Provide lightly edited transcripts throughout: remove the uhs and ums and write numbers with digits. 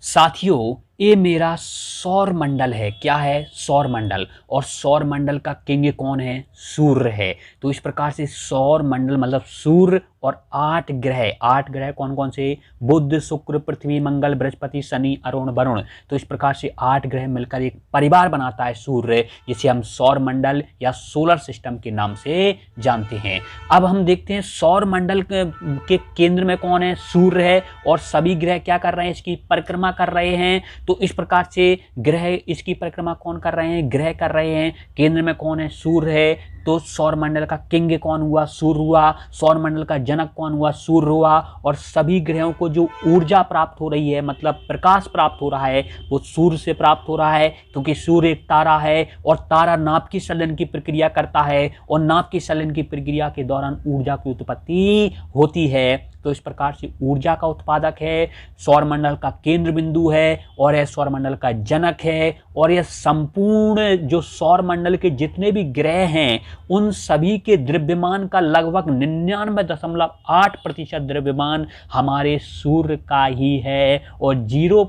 साथियों, ये मेरा सौर मंडल है। क्या है? सौर मंडल। और सौर मंडल का किंग कौन है? सूर्य है। तो इस प्रकार से सौर मंडल मतलब सूर्य और 8 ग्रह कौन कौन से? बुध, शुक्र, पृथ्वी, मंगल, बृहस्पति, शनि, अरुण, वरुण। तो इस प्रकार से 8 ग्रह मिलकर एक परिवार बनाता है सूर्य, जिसे हम सौर मंडल या सोलर सिस्टम के नाम से जानते हैं। अब हम देखते हैं सौर मंडल के केंद्र में कौन है? सूर्य है। और सभी ग्रह क्या कर रहे हैं? इसकी परिक्रमा कर रहे हैं। तो इस प्रकार से ग्रह इसकी परिक्रमा कौन कर रहे हैं? ग्रह कर रहे हैं। केंद्र में कौन है? सूर्य है। तो सौर मंडल का किंग कौन हुआ? सूर्य हुआ। सौर मंडल का जनक कौन हुआ? सूर्य हुआ। और सभी ग्रहों को जो ऊर्जा प्राप्त हो रही है, मतलब प्रकाश प्राप्त हो रहा है, वो सूर्य से प्राप्त हो रहा है, क्योंकि सूर्य एक तारा है और तारा नाभ की संलयन की प्रक्रिया करता है और नाभ की संलयन की प्रक्रिया के दौरान ऊर्जा की उत्पत्ति होती है। तो इस प्रकार से ऊर्जा का उत्पादक है, सौरमंडल का केंद्र बिंदु है और यह सौरमंडल का जनक है। और यह संपूर्ण जो सौरमंडल के जितने भी ग्रह हैं उन सभी के द्रव्यमान का लगभग 99.8% द्रव्यमान हमारे सूर्य का ही है। और 0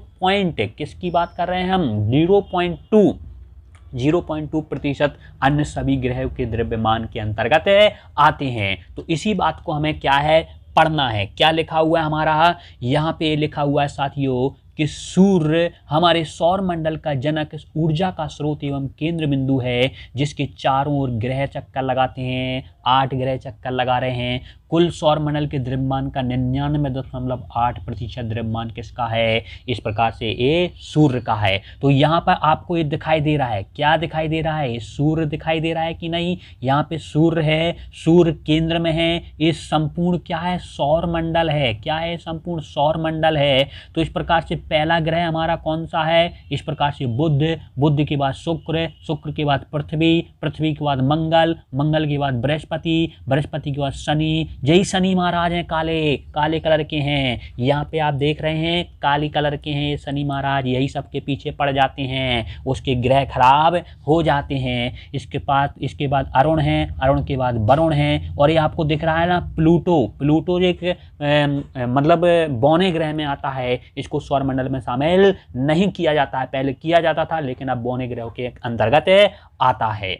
किसकी बात कर रहे हैं हम? 0.2% अन्य सभी ग्रहों के द्रव्यमान के अंतर्गत आते हैं। तो इसी बात को हमें क्या है? पढ़ना है। क्या लिखा हुआ है हमारा? यहाँ पे लिखा हुआ है साथियों कि सूर्य हमारे सौर मंडल का जनक, ऊर्जा का स्रोत एवं केंद्र बिंदु है, जिसके चारों ओर ग्रह चक्कर लगाते हैं। 8 ग्रह चक्कर लगा रहे हैं। कुल सौर मंडल के द्रव्यमान का 99.8% द्रव्यमान किसका है? इस प्रकार से ये सूर्य का है। तो यहाँ पर आपको ये दिखाई दे रहा है। क्या दिखाई दे रहा है? ये सूर्य दिखाई दे रहा है कि नहीं? यहाँ पे सूर्य है, सूर्य केंद्र में है। ये संपूर्ण क्या है? सौर मंडल है। क्या है? संपूर्ण सौर मंडल है। तो इस प्रकार से पहला ग्रह हमारा कौन सा है? इस प्रकार से बुध, बुध के बाद शुक्र, शुक्र के बाद पृथ्वी, पृथ्वी के बाद मंगल, मंगल के बाद बृहस्पति, बृहस्पति के बाद शनि। यही शनि महाराज हैं, काले काले कलर के हैं। यहाँ पे आप देख रहे हैं काली कलर के हैं शनि महाराज। यही सबके पीछे पड़ जाते हैं, उसके ग्रह खराब हो जाते हैं। इसके बाद अरुण है, अरुण के बाद वरुण है। और ये आपको दिख रहा है ना प्लूटो। प्लूटो एक मतलब बौने ग्रह में आता है। इसको सौर मंडल में शामिल नहीं किया जाता है। पहले किया जाता था, लेकिन अब बौने ग्रहों के अंतर्गत आता है।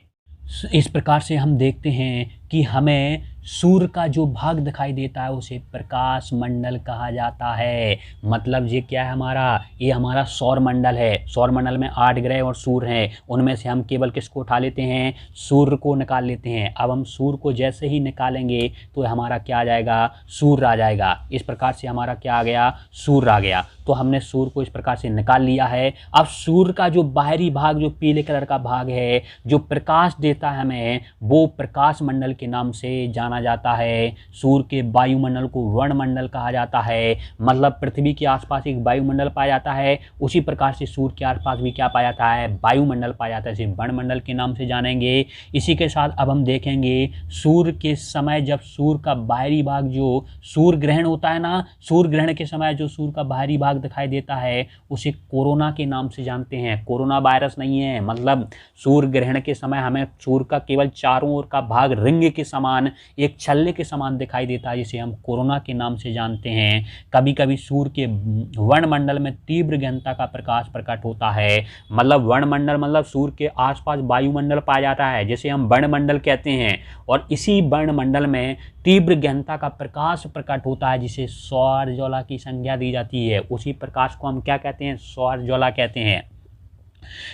इस प्रकार से हम देखते हैं कि हमें सूर्य का जो भाग दिखाई देता है उसे प्रकाश मंडल कहा जाता है। मतलब ये क्या है हमारा? ये हमारा सौर मंडल है। सौर मंडल में 8 ग्रह और सूर्य हैं। उनमें से हम केवल किसको उठा लेते हैं? सूर्य को निकाल लेते हैं। अब हम सूर्य को जैसे ही निकालेंगे तो हमारा क्या आ जाएगा? सूर्य आ जाएगा। इस प्रकार से हमारा क्या आ गया? सूर्य आ गया। तो हमने सूर्य को इस प्रकार से निकाल लिया है। अब सूर्य का जो बाहरी भाग, जो पीले कलर का भाग है, जो प्रकाश देता है हमें, वो प्रकाश मंडल के नाम से जाना जाता है। सूर्य के वायुमंडल को वर्णमंडल कहा जाता है। मतलब पृथ्वी के आसपास एक वायुमंडल पाया जाता है, उसी प्रकार से सूर्य के आसपास भी क्या पाया जाता है? वायुमंडल पाया जाता है। इसे वर्णमंडल के नाम से जानेंगे। इसी के साथ अब हम देखेंगे सूर्य के समय जब सूर्य का बाहरी भाग, जो सूर्य ग्रहण होता है ना, सूर्य ग्रहण के समय जो सूर्य का बाहरी भाग दिखाई देता है उसे कोरोना के नाम से जानते हैं। कोरोना वायरस नहीं है। मतलब सूर्य ग्रहण के समय हमें सूर्य का केवल चारों ओर का भाग रिंग के समान, एक छल्ले के समान दिखाई देता है, जिसे हम कोरोना के नाम से जानते हैं। कभी कभी सूर्य के वर्णमंडल में तीव्र गहनता का प्रकाश प्रकट होता है। मतलब वर्णमंडल मतलब सूर्य के आसपास वायुमंडल पाया जाता है, जिसे हम वर्णमंडल कहते हैं। और इसी वर्णमंडल में तीव्र गहनता का प्रकाश प्रकट होता है, जिसे सौर ज्वाला की संज्ञा दी जाती है। उसी प्रकाश को हम क्या कहते हैं? सौर ज्वाला कहते हैं।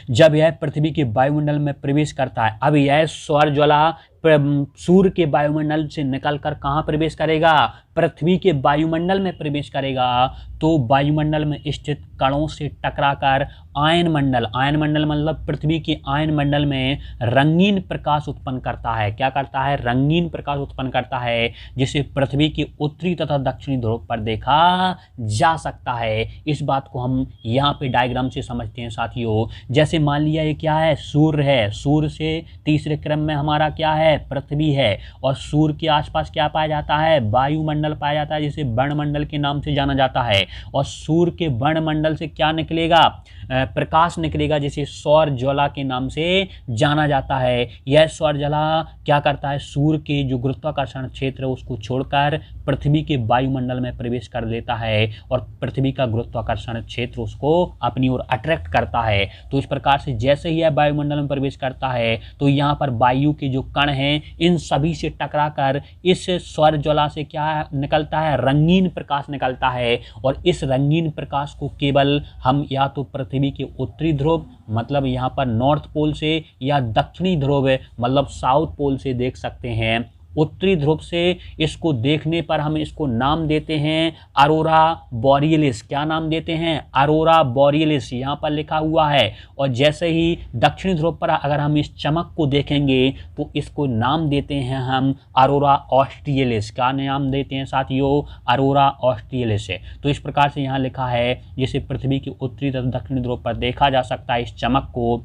जब यह पृथ्वी के वायुमंडल में प्रवेश करता है, अब यह सौर ज्वाला सूर्य के वायुमंडल से निकलकर कहाँ प्रवेश करेगा? पृथ्वी के वायुमंडल में प्रवेश करेगा। तो वायुमंडल में स्थित कणों से टकराकर आयन मंडल मतलब पृथ्वी के आयन मंडल में रंगीन प्रकाश उत्पन्न करता है। क्या करता है? रंगीन प्रकाश उत्पन्न करता है, जिसे पृथ्वी के उत्तरी तथा दक्षिणी ध्रुव पर देखा जा सकता है। इस बात को हम यहाँ पे डायग्राम से समझते हैं साथियों। जैसे मान लिया ये क्या है? सूर्य है। सूर्य से तीसरे क्रम में हमारा क्या है? पृथ्वी है। और सूर्य के आसपास क्या पाया जाता है? वायुमंडल पाया जाता है, जिसे वर्णमंडल के नाम से जाना जाता है। और सूर्य के वर्णमंडल से क्या निकलेगा? प्रकाश निकलेगा जिसे सौर ज्वाला के नाम से जाना जाता है। यह सौर ज्वाला क्या करता है, सूर्य के जो गुरुत्वाकर्षण क्षेत्र है उसको छोड़कर पृथ्वी के वायुमंडल में प्रवेश कर लेता है और पृथ्वी का गुरुत्वाकर्षण क्षेत्र उसको अपनी ओर अट्रैक्ट करता है। तो इस प्रकार से जैसे ही यह वायुमंडल में प्रवेश करता है तो यहाँ पर वायु के जो कण हैं इन सभी से टकराकर इस सौर ज्वाला से क्या निकलता है, रंगीन प्रकाश निकलता है। और इस रंगीन प्रकाश को केवल हम या तो पृथ्वी के उत्तरी ध्रुव मतलब यहाँ पर नॉर्थ पोल से या दक्षिणी ध्रुव मतलब साउथ पोल से देख सकते हैं। उत्तरी ध्रुव से इसको देखने पर हम इसको नाम देते हैं अरोरा बोरियलिस। क्या नाम देते हैं, अरोरा बोरियलिस, यहाँ पर लिखा हुआ है। और जैसे ही दक्षिणी ध्रुव पर अगर हम इस चमक को देखेंगे तो इसको नाम देते हैं हम अरोरा ऑस्ट्रियलिस। क्या नाम देते हैं साथियों, अरोरा ऑस्ट्रियलिस है। तो इस प्रकार से यहाँ लिखा है जिसे पृथ्वी के उत्तरी तथा दक्षिणी ध्रुव पर देखा जा सकता है। इस चमक को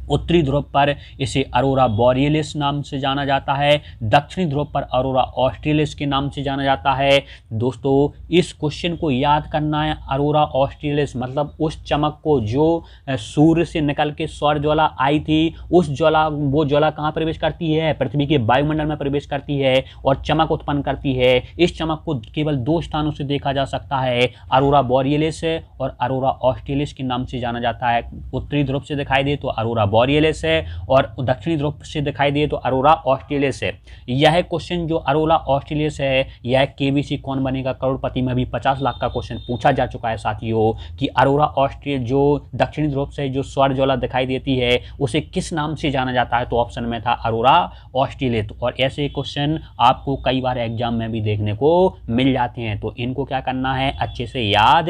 उत्तरी ध्रुव पर इसे अरोरा बोरियलिस नाम से जाना जाता है, दक्षिणी ध्रुव पर अरोरा ऑस्ट्रियलिस के नाम से जाना जाता है। दोस्तों इस क्वेश्चन को याद करना है, अरोरा ऑस्ट्रियलिस मतलब उस चमक को जो सूर्य से निकल के सौर ज्वाला आई थी उस ज्वाला वो ज्वाला कहाँ प्रवेश करती है, पृथ्वी के वायुमंडल में प्रवेश करती है और चमक उत्पन्न करती है। इस चमक को केवल दो स्थानों से देखा जा सकता है, अरोरा बोरियलिस और अरोरा ऑस्ट्रियलिस के नाम से जाना जाता है। उत्तरी ध्रुव से दिखाई दे तो अरोरा बोरियलिस है और दक्षिणी ध्रुव से दिखाई दे तो अरोरा ऑस्ट्रियलिस है। यह क्वेश्चन जो अरोरा ऑस्ट्रियलिस है यह केबीसी कौन बनेगा करोड़पति में भी 50 लाख का क्वेश्चन पूछा जा चुका है साथियों कि अरोरा ऑस्ट्रियल जो दक्षिणी ध्रुव से जो सौर ज्वाला दिखाई देती है उसे किस नाम से जाना जाता है। तो ऑप्शन में था अरोरा ऑस्ट्रियलिस। और ऐसे क्वेश्चन आपको कई बार एग्जाम में भी देखने को मिल जाते हैं, तो इनको क्या करना है, अच्छे से याद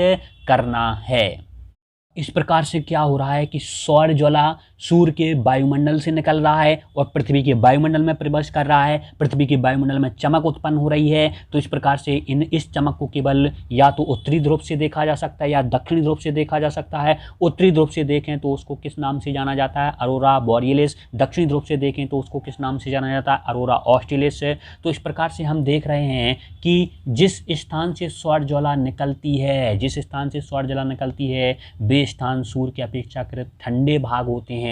करना है। इस प्रकार से क्या हो रहा है कि सौर ज्वाला सूर्य के वायुमंडल से निकल रहा है और पृथ्वी के वायुमंडल में प्रवेश कर रहा है, पृथ्वी के वायुमंडल में चमक उत्पन्न हो रही है। तो इस प्रकार से इस चमक को केवल या तो उत्तरी ध्रुव से देखा जा सकता है या दक्षिणी ध्रुव से देखा जा सकता है। उत्तरी ध्रुव से देखें तो उसको किस नाम से जाना जाता है, अरोरा बोरियलिस। दक्षिणी ध्रुव से देखें तो उसको किस नाम से जाना जाता है, अरोरा ऑस्ट्रियलिस। तो इस प्रकार से हम देख रहे हैं कि जिस स्थान से सौर ज्वाला निकलती है, जिस स्थान से सौर ज्वाला निकलती है वे स्थान सूर्य के अपेक्षाकृत ठंडे भाग होते हैं।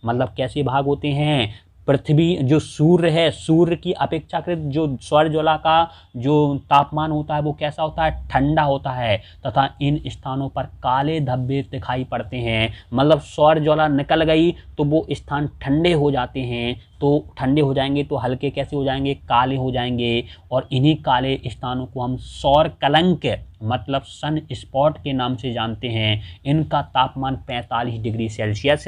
मतलब कैसे भाग होते हैं, पृथ्वी जो सूर्य है, सूर्य की अपेक्षाकृत जो सौर ज्वाला का जो तापमान होता है वो कैसा होता है, ठंडा होता है तथा इन स्थानों पर काले धब्बे दिखाई पड़ते हैं। मतलब सौर ज्वाला निकल गई तो वो स्थान ठंडे हो जाते हैं, तो ठंडे हो जाएंगे तो हल्के कैसे हो जाएंगे, काले हो जाएंगे। और इन्हीं काले स्थानों को हम सौर कलंक मतलब सन स्पॉट के नाम से जानते हैं। इनका तापमान 45 डिग्री सेल्सियस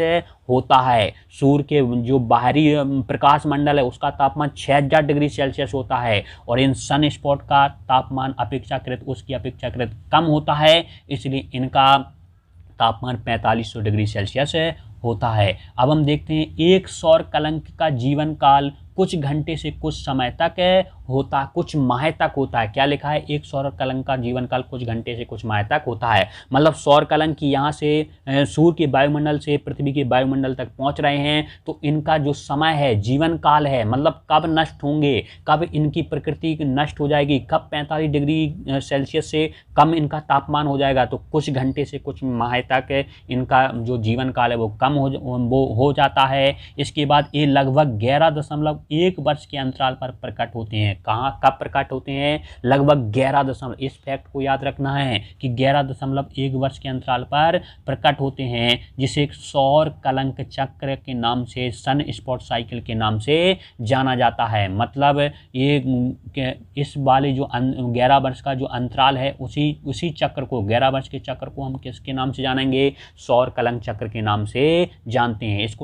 होता है। सूर्य के जो बाहरी प्रकाश मंडल है उसका तापमान 6000 डिग्री सेल्सियस होता है और इन सन स्पॉट का तापमान अपेक्षाकृत उसकी अपेक्षाकृत कम होता है, इसलिए इनका तापमान 4500 डिग्री सेल्सियस होता है। अब हम देखते हैं एक सौर कलंक का जीवन काल कुछ घंटे से कुछ समय तक होता, कुछ माह तक होता है। क्या लिखा है, एक सौर कलंक का जीवन काल कुछ घंटे से कुछ माह तक होता है। मतलब सौर कलंक यहाँ से सूर्य के वायुमंडल से पृथ्वी के वायुमंडल तक पहुँच रहे हैं तो इनका जो समय है, जीवन काल है, मतलब कब नष्ट होंगे, कब इनकी प्रकृति नष्ट हो जाएगी, कब 45 डिग्री सेल्सियस से कम इनका तापमान हो जाएगा। तो कुछ घंटे से कुछ माह तक इनका जो जीवन काल है वो कम हो जाता है। इसके बाद ये लगभग 11.1 वर्ष के अंतराल पर प्रकट होते हैं। कहाँ कब प्रकट होते हैं, लगभग 11 इस फैक्ट को याद रखना है कि 11.1 वर्ष के अंतराल पर प्रकट होते हैं, जिसे एक सौर कलंक चक्र के नाम से, सन स्पॉट साइकिल के नाम से जाना जाता है। मतलब ये इस वाले जो 11 वर्ष का जो अंतराल है उसी चक्र को, 11 वर्ष के चक्र को हम किसके नाम से जानेंगे, सौर कलंक चक्र के नाम से जानते हैं। इसको